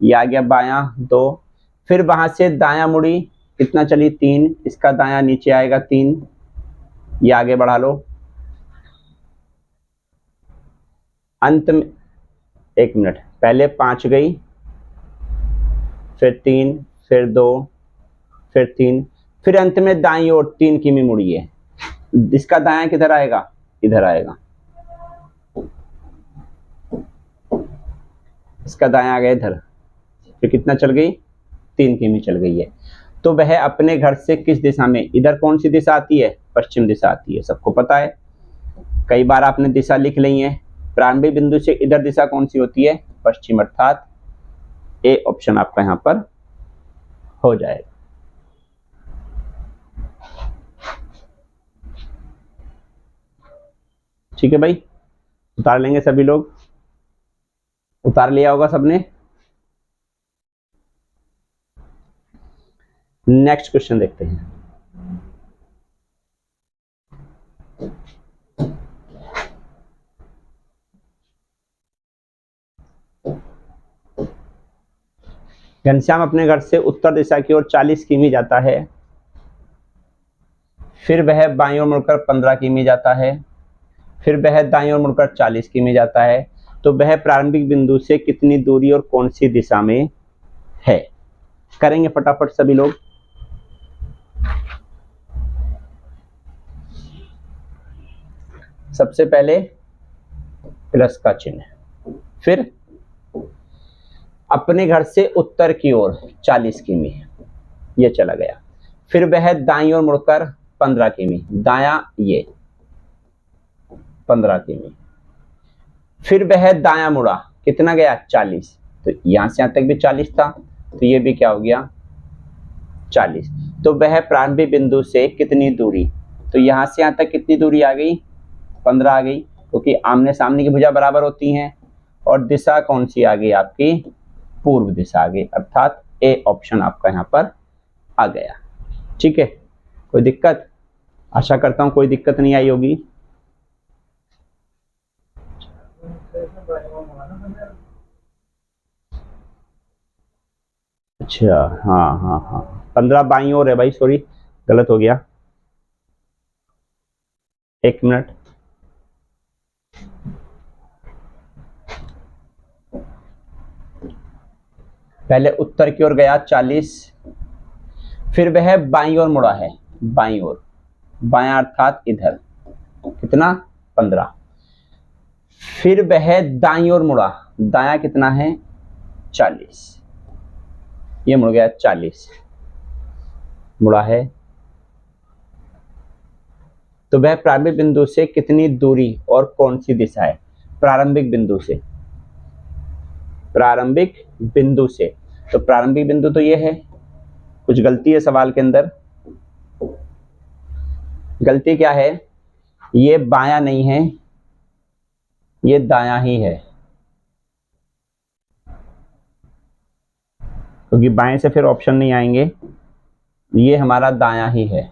ये आ गया बायां 2। फिर वहां से दायां मुड़ी, कितना चली? 3, इसका दायां नीचे आएगा 3, ये आगे बढ़ा लो। अंत में 1 मिनट, पहले 5 गई, फिर 3, फिर 2, फिर 3, फिर अंत में दाईं ओर 3 किमी मुड़ी है। इसका दायां किधर आएगा? इधर आएगा। इसका दायां आ गया इधर, फिर कितना चल गई? 3 किमी चल गई है। तो वह अपने घर से किस दिशा में? इधर कौन सी दिशा आती है? पश्चिम दिशा आती है, सबको पता है। कई बार आपने दिशा लिख ली है। प्रारंभिक बिंदु से इधर दिशा कौन सी होती है? पश्चिम, अर्थात ए ऑप्शन आपका यहां पर हो जाएगा। ठीक है भाई, उतार लेंगे सभी लोग? उतार लिया होगा सबने। नेक्स्ट क्वेश्चन देखते हैं। घनश्याम अपने घर से उत्तर दिशा की ओर 40 किमी जाता है, फिर वह बाईं ओर मुड़कर 15 किमी जाता है, फिर वह दाईं ओर मुड़कर 40 किमी जाता है। तो वह प्रारंभिक बिंदु से कितनी दूरी और कौन सी दिशा में है? करेंगे फटाफट सभी लोग। सबसे पहले प्लस का चिन्ह, फिर अपने घर से उत्तर की ओर 40 किमी, ये चला गया। फिर वह दाईं ओर मुड़कर 15 किमी, दायां ये 15 किमी। फिर वह दायां मुड़ा, कितना गया 40, तो यहां से यहां तक भी 40 था, तो ये भी क्या हो गया 40। तो वह प्रारंभिक बिंदु से कितनी दूरी, तो यहां से यहां तक कितनी दूरी आ गई 15 आ गई, क्योंकि आमने सामने की भुजा बराबर होती हैं। और दिशा कौन सी आ गई आपकी, पूर्व दिशा आ गई, अर्थात ए ऑप्शन आपका यहां पर आ गया। ठीक है, कोई दिक्कत, आशा करता हूं कोई दिक्कत नहीं आई होगी। अच्छा, हाँ हाँ हाँ, 15 बाईं ओर है भाई, सॉरी गलत हो गया, एक मिनट। पहले उत्तर की ओर गया 40, फिर वह बाईं ओर मुड़ा है, बाईं ओर, बायां अर्थात इधर, कितना 15। फिर वह दाईं ओर मुड़ा, दायां कितना है 40, ये मुड़ गया 40 मुड़ा है। तो वह प्रारंभिक बिंदु से कितनी दूरी और कौन सी दिशा है, प्रारंभिक बिंदु से, प्रारंभिक बिंदु से, तो प्रारंभिक बिंदु तो ये है, कुछ गलती है सवाल के अंदर, गलती क्या है, ये बायां नहीं है, ये दायां ही है, क्योंकि बाएं से फिर ऑप्शन नहीं आएंगे, ये हमारा दायां ही है।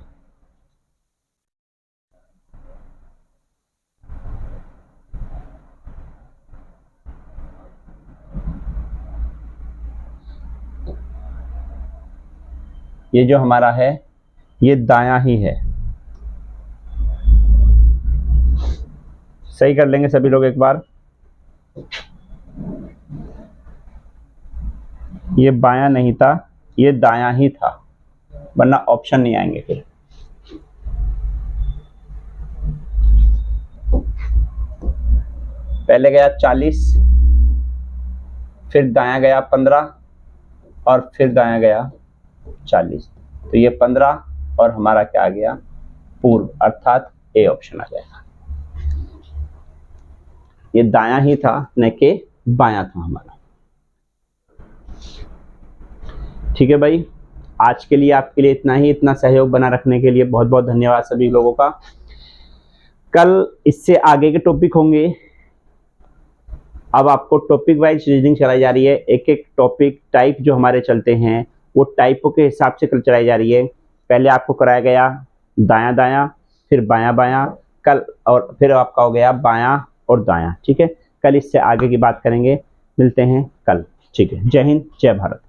ये जो हमारा है ये दायां ही है। सही कर लेंगे सभी लोग एक बार, ये बायां नहीं था, ये दायां ही था, वरना ऑप्शन नहीं आएंगे फिर। पहले गया 40, फिर दायां गया 15 और फिर दायां गया 40, तो ये 15 और हमारा क्या आ गया पूर्व, अर्थात ए ऑप्शन आ जाएगा। ये दायां ही था न कि बायां था हमारा। ठीक है भाई, आज के लिए आपके लिए इतना ही, इतना सहयोग बना रखने के लिए बहुत बहुत धन्यवाद सभी लोगों का। कल इससे आगे के टॉपिक होंगे, अब आपको टॉपिक वाइज रीजनिंग चलाई जा रही है, एक एक टॉपिक टाइप जो हमारे चलते हैं वो टाइपों के हिसाब से कल चलाई जा रही है। पहले आपको कराया गया दायां दायां, फिर बायां बायां, कल और फिर आपका हो गया बायां और दायां। ठीक है, कल इससे आगे की बात करेंगे, मिलते हैं कल। ठीक है, जय हिंद, जय भारत।